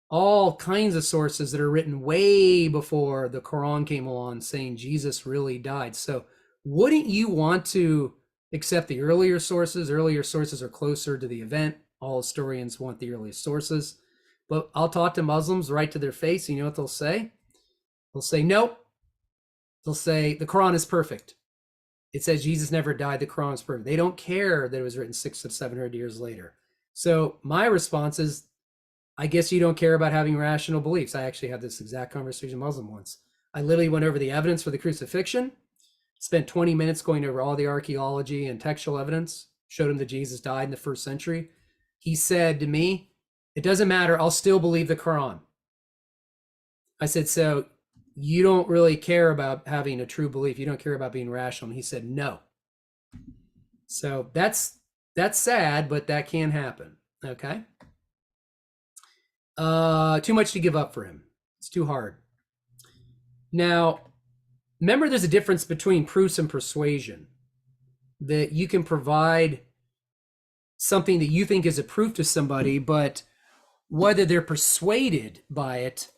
All kinds of sources that are written way before the Quran came along saying Jesus really died. So wouldn't you want to accept the earlier sources? Earlier sources are closer to the event. All historians want the earliest sources. But I'll talk to Muslims right to their face. You know what they'll say? They'll say, nope. They'll say, the Quran is perfect. It says Jesus never died. The Quran is perfect. They don't care that it was written 600 to 700 years later. So my response is, I guess you don't care about having rational beliefs. I actually had this exact conversation with a Muslim once. I literally went over the evidence for the crucifixion, spent 20 minutes going over all the archaeology and textual evidence, showed him that Jesus died in the 1st century. He said to me, it doesn't matter. I'll still believe the Quran. I said, so you don't really care about having a true belief. You don't care about being rational. And he said, no. So that's sad, but that can happen. Okay. Too much to give up for him. It's too hard. Now, remember there's a difference between proofs and persuasion. That you can provide something that you think is a proof to somebody, but whether they're persuaded by it,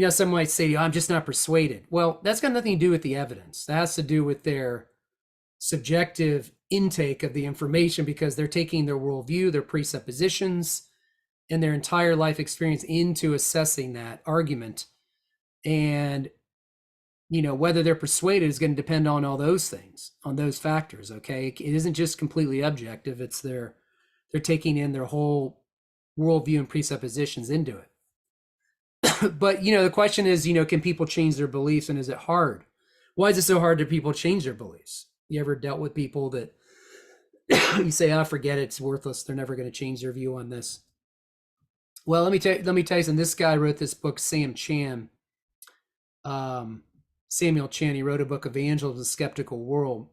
some might say, I'm just not persuaded. Well, that's got nothing to do with the evidence. That has to do with their subjective intake of the information, because they're taking their worldview, their presuppositions, and their entire life experience into assessing that argument. And, whether they're persuaded is going to depend on all those things, on those factors, okay? It isn't just completely objective. It's they're taking in their whole worldview and presuppositions into it. But, the question is, can people change their beliefs, and is it hard? Why is it so hard for people to change their beliefs? You ever dealt with people that you say, forget it, it's worthless, they're never going to change their view on this? Well, let me tell you something. This guy wrote this book, Samuel Chan. He wrote a book, Evangelism of the Skeptical World.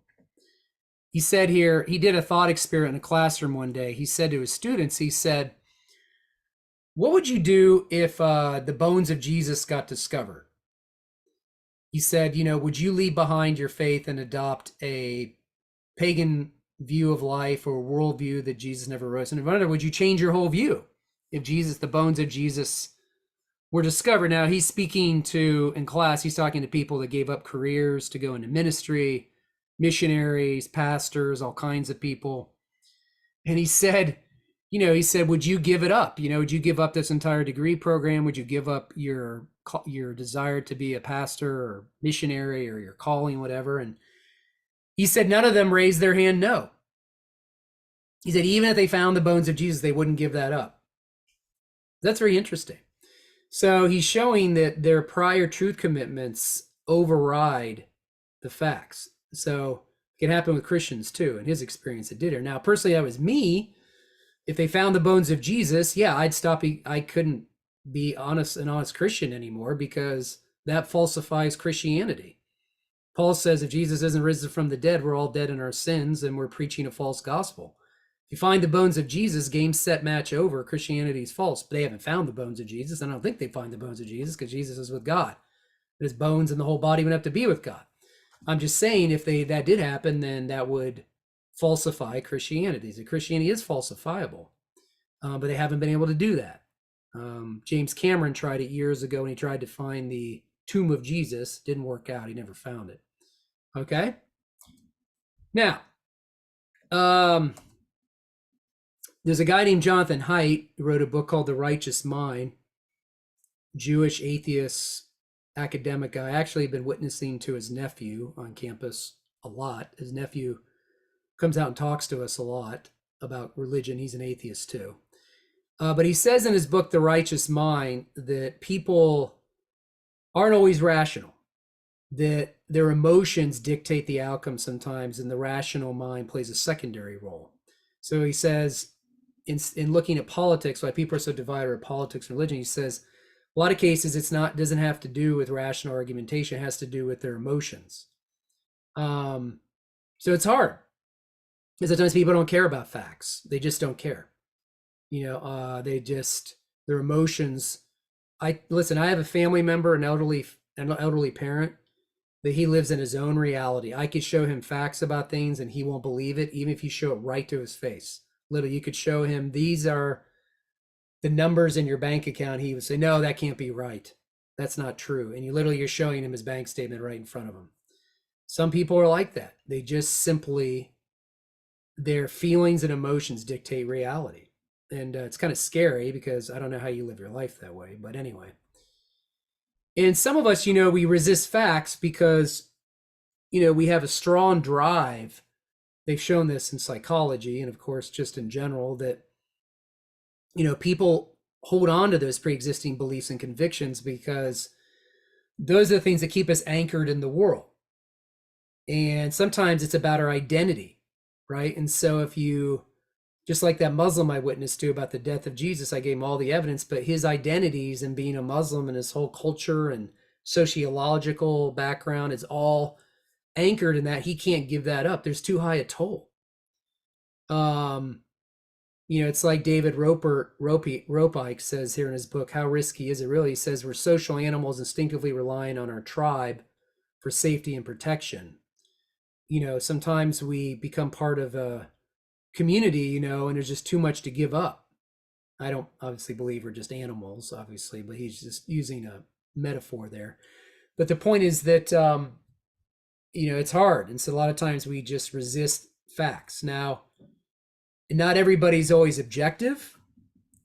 He said here, he did a thought experiment in a classroom one day. He said to his students, he said, what would you do if the bones of Jesus got discovered? He said, would you leave behind your faith and adopt a pagan view of life or worldview that Jesus never rose? And would you change your whole view if the bones of Jesus were discovered? Now he's speaking in class, he's talking to people that gave up careers to go into ministry, missionaries, pastors, all kinds of people. And he said, would you give it up? Would you give up this entire degree program? Would you give up your desire to be a pastor or missionary or your calling, whatever? And he said none of them raised their hand no. He said even if they found the bones of Jesus, they wouldn't give that up. That's very interesting. So he's showing that their prior truth commitments override the facts. So it can happen with Christians too. In his experience, it did here. Now, personally, that was me. If they found the bones of Jesus, I'd stop. I couldn't be an honest Christian anymore, because that falsifies Christianity. Paul says if Jesus isn't risen from the dead, we're all dead in our sins and we're preaching a false gospel. If you find the bones of Jesus, game, set, match over, Christianity is false. But they haven't found the bones of Jesus. I don't think they find the bones of Jesus, because Jesus is with God. His bones and the whole body went up to be with God. I'm just saying if that did happen, then that would falsify Christianity. So Christianity is falsifiable, but they haven't been able to do that. James Cameron tried it years ago, and he tried to find the tomb of Jesus. Didn't work out. He never found it. Okay. Now, um, there's a guy named Jonathan Haidt who wrote a book called The Righteous Mind, Jewish atheist academic guy. I actually been witnessing to his nephew on campus a lot. His nephew comes out and talks to us a lot about religion. He's an atheist too. But he says in his book, The Righteous Mind, that people aren't always rational, that their emotions dictate the outcome sometimes, and the rational mind plays a secondary role. So he says, in looking at politics, why people are so divided over politics and religion, he says, a lot of cases it's not doesn't have to do with rational argumentation, it has to do with their emotions. So it's hard because sometimes people don't care about facts. They just don't care. They just their emotions. I have a family member, an elderly parent, that he lives in his own reality. I could show him facts about things and he won't believe it, even if you show it right to his face. Literally, you could show him these are the numbers in your bank account. He would say, no, that can't be right. That's not true. And you're showing him his bank statement right in front of him. Some people are like that. They just simply, their feelings and emotions dictate reality. And it's kind of scary because I don't know how you live your life that way. But anyway. And some of us, we resist facts because, we have a strong drive. They've shown this in psychology and, of course, just in general, that, people hold on to those pre-existing beliefs and convictions because those are the things that keep us anchored in the world. And sometimes it's about our identity, right? And so if you, just like that Muslim I witnessed to about the death of Jesus, I gave him all the evidence, but his identities and being a Muslim and his whole culture and sociological background is all anchored in that. He can't give that up. There's too high a toll. It's like David Ropike says here in his book, How Risky Is It Really? He says, we're social animals instinctively relying on our tribe for safety and protection. Sometimes we become part of a community, and there's just too much to give up. I don't obviously believe we're just animals, obviously, but he's just using a metaphor there. But the point is that, it's hard. And so a lot of times we just resist facts. Now, not everybody's always objective.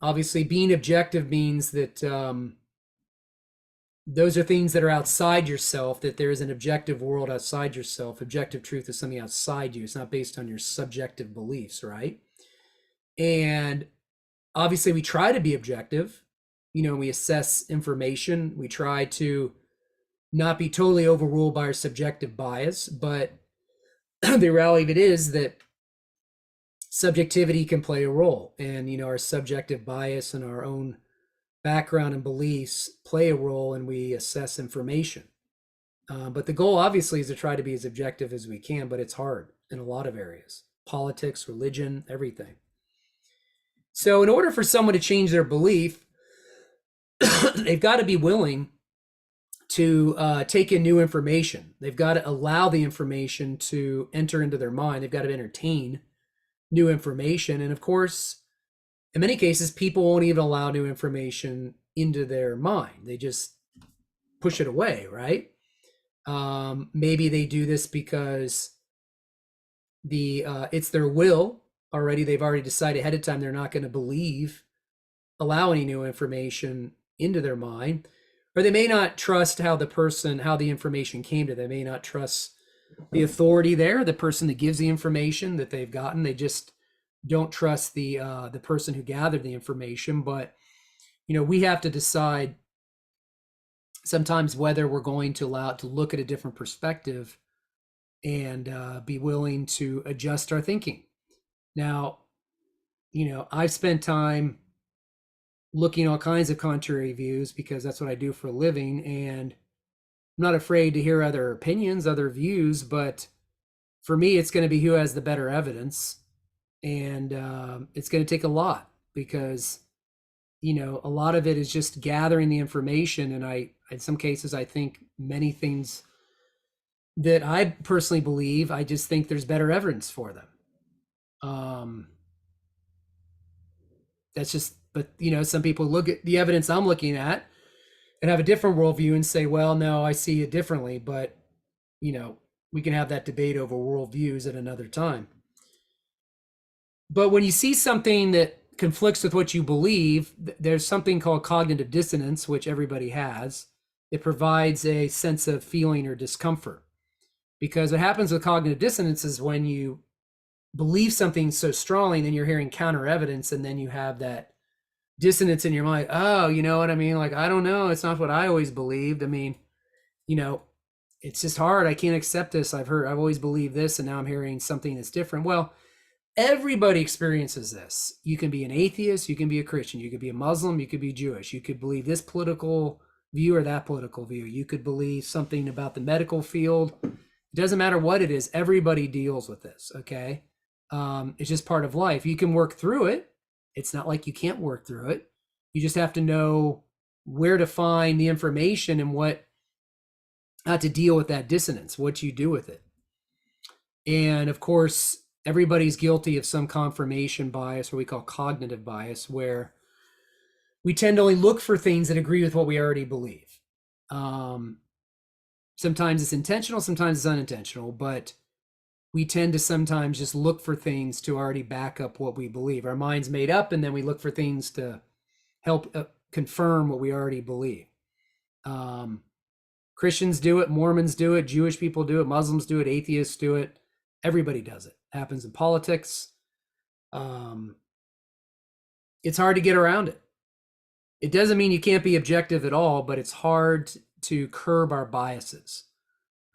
Obviously, being objective means that those are things that are outside yourself, that there is an objective world outside yourself. Objective truth is something outside you. It's not based on your subjective beliefs, right? And obviously we try to be objective. We assess information. We try to not be totally overruled by our subjective bias, but the reality of it is that subjectivity can play a role, and our subjective bias and our own background and beliefs play a role, and we assess information. But the goal obviously is to try to be as objective as we can, but it's hard in a lot of areas: politics, religion, everything. So in order for someone to change their belief, they've got to be willing to take in new information. They've got to allow the information to enter into their mind. They've got to entertain new information. And of course, in many cases, people won't even allow new information into their mind. They just push it away, right? Maybe they do this because it's their will already. They've already decided ahead of time they're not going to allow any new information into their mind. Or they may not trust how the information came to them. They may not trust the authority there, the person that gives the information that they've gotten. They just don't trust the person who gathered the information. But we have to decide sometimes whether we're going to allow it to look at a different perspective and be willing to adjust our thinking. Now, I've spent time looking at all kinds of contrary views because that's what I do for a living, and I'm not afraid to hear other opinions, other views, but for me, it's going to be who has the better evidence. And it's going to take a lot because, a lot of it is just gathering the information. And in some cases, I think many things that I personally believe, I just think there's better evidence for them. That's just, but some people look at the evidence I'm looking at and have a different worldview and say, well, no, I see it differently. But, We can have that debate over worldviews at another time. But when you see something that conflicts with what you believe, there's something called cognitive dissonance, which everybody has. It provides a sense of feeling or discomfort. Because what happens with cognitive dissonance is when you believe something so strongly, and then you're hearing counter evidence, and then you have that dissonance in your mind. Oh, you know what I mean? Like, I don't know. It's not what I always believed. I mean, you know, it's just hard. I can't accept this. I've always believed this, and now I'm hearing something that's different. Well, everybody experiences this. You can be an atheist, you can be a Christian, you could be a Muslim, you could be Jewish, you could believe this political view or that political view, you could believe something about the medical field. It doesn't matter what it is. Everybody deals with this. Okay. It's just part of life. You can work through it. It's not like you can't work through it. You just have to know where to find the information and how to deal with that dissonance, what you do with it. And of course, everybody's guilty of some confirmation bias, or we call cognitive bias, where we tend to only look for things that agree with what we already believe. Sometimes it's intentional, sometimes it's unintentional, but we tend to sometimes just look for things to already back up what we believe. Our mind's made up, and then we look for things to help confirm what we already believe. Christians do it, Mormons do it, Jewish people do it, Muslims do it, atheists do it. Everybody does it. It happens in politics. It's hard to get around it. It doesn't mean you can't be objective at all, but it's hard to curb our biases.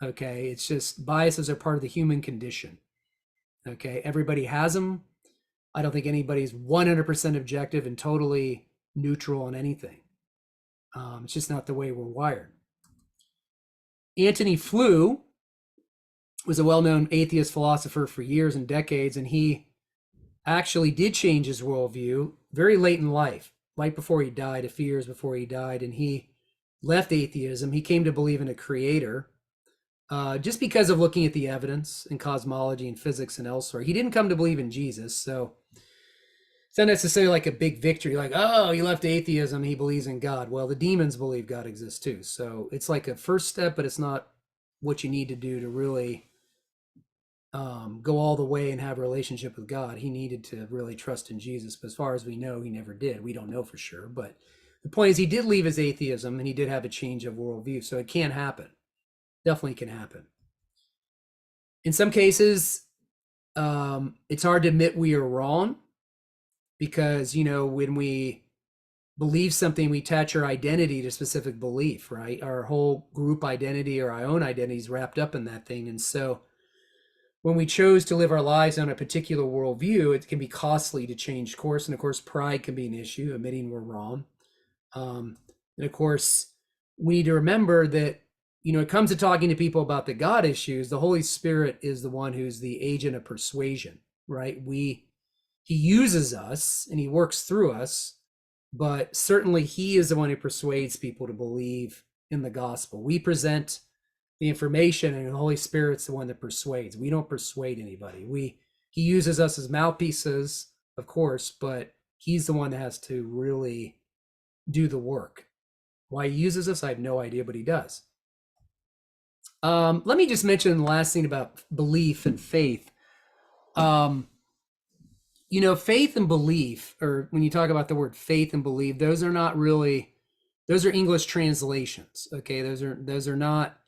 Okay, it's just biases are part of the human condition. Okay, everybody has them. I don't think anybody's 100% objective and totally neutral on anything. It's just not the way we're wired. Antony Flew was a well-known atheist philosopher for years and decades, and he actually did change his worldview very late in life, right before he died, a few years before he died, and he left atheism. He came to believe in a creator just because of looking at the evidence in cosmology and physics and elsewhere. He didn't come to believe in Jesus, so it's not necessarily like a big victory, like, oh, he left atheism, he believes in God. Well, the demons believe God exists too. So it's like a first step, but it's not what you need to do to really go all the way and have a relationship with God. He needed to really trust in Jesus. But as far as we know, he never did. We don't know for sure. But the point is, he did leave his atheism, and he did have a change of worldview. So it can happen. Definitely can happen. In some cases, it's hard to admit we are wrong, because, you know, when we believe something, we attach our identity to a specific belief, right? Our whole group identity or our own identity is wrapped up in that thing. And so when we chose to live our lives on a particular worldview, it can be costly to change course. And of course, pride can be an issue, admitting we're wrong. And of course, we need to remember that, you know, it comes to talking to people about the God issues, the Holy Spirit is the one who's the agent of persuasion, right? He uses us and he works through us, but certainly he is the one who persuades people to believe in the gospel. We present the information, and the Holy Spirit's the one that persuades. We don't persuade anybody. He uses us as mouthpieces, of course, but he's the one that has to really do the work. Why he uses us, I have no idea, but he does. Let me just mention the last thing about belief and faith. You know, faith and belief, or when you talk about the word faith and belief, those are not really, those are English translations. Okay, those are not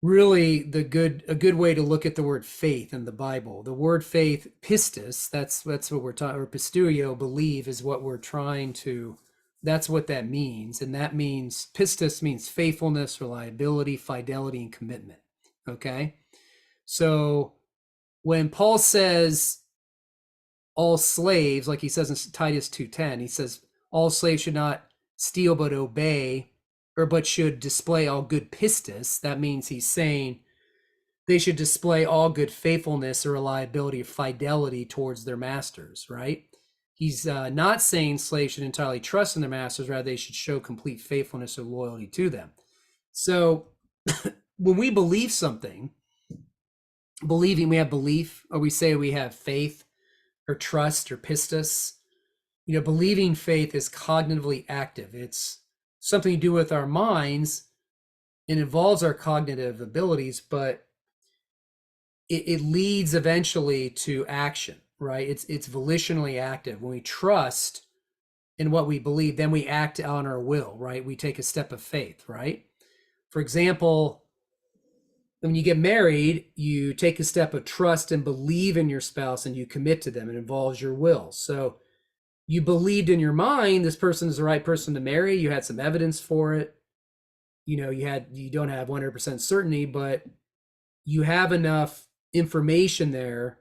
really a good way to look at the word faith in the Bible. The word faith, pistis, that's what we're talking, or pistuio, believe, is what we're trying to, that's what that means. And that means, pistis means faithfulness, reliability, fidelity, and commitment. Okay, so when Paul says all slaves, like he says in Titus 2:10, he says all slaves should not steal but obey, but should display all good pistis. That means he's saying they should display all good faithfulness or reliability or fidelity towards their masters, right? He's not saying slaves should entirely trust in their masters, rather they should show complete faithfulness or loyalty to them. So when we believe something, believing, we have belief, or we say we have faith or trust or pistis, you know, believing faith is cognitively active. It's something to do with our minds, it involves our cognitive abilities, but it leads eventually to action, right? It's volitionally active. When we trust in what we believe, then we act on our will, right? We take a step of faith, right? For example, when you get married, you take a step of trust and believe in your spouse and you commit to them. It involves your will. So you believed in your mind this person is the right person to marry. You had some evidence for it. You don't have 100% certainty, but you have enough information there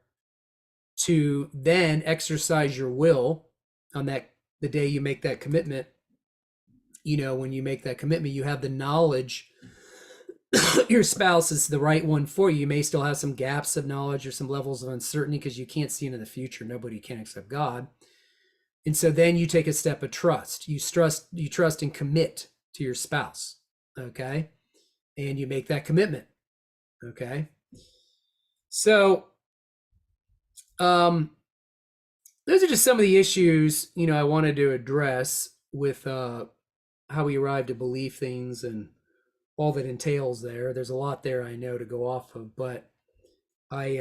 to then exercise your will on that the day you make that commitment. When you make that commitment, you have the knowledge your spouse is the right one for you. You may still have some gaps of knowledge or some levels of uncertainty because you can't see into the future. Nobody can except God. And so then you take a step of trust. You trust and commit to your spouse. Okay. And you make that commitment. Okay. So those are just some of the issues, I wanted to address with how we arrive to believe things and all that entails there. There's a lot there I know to go off of, but I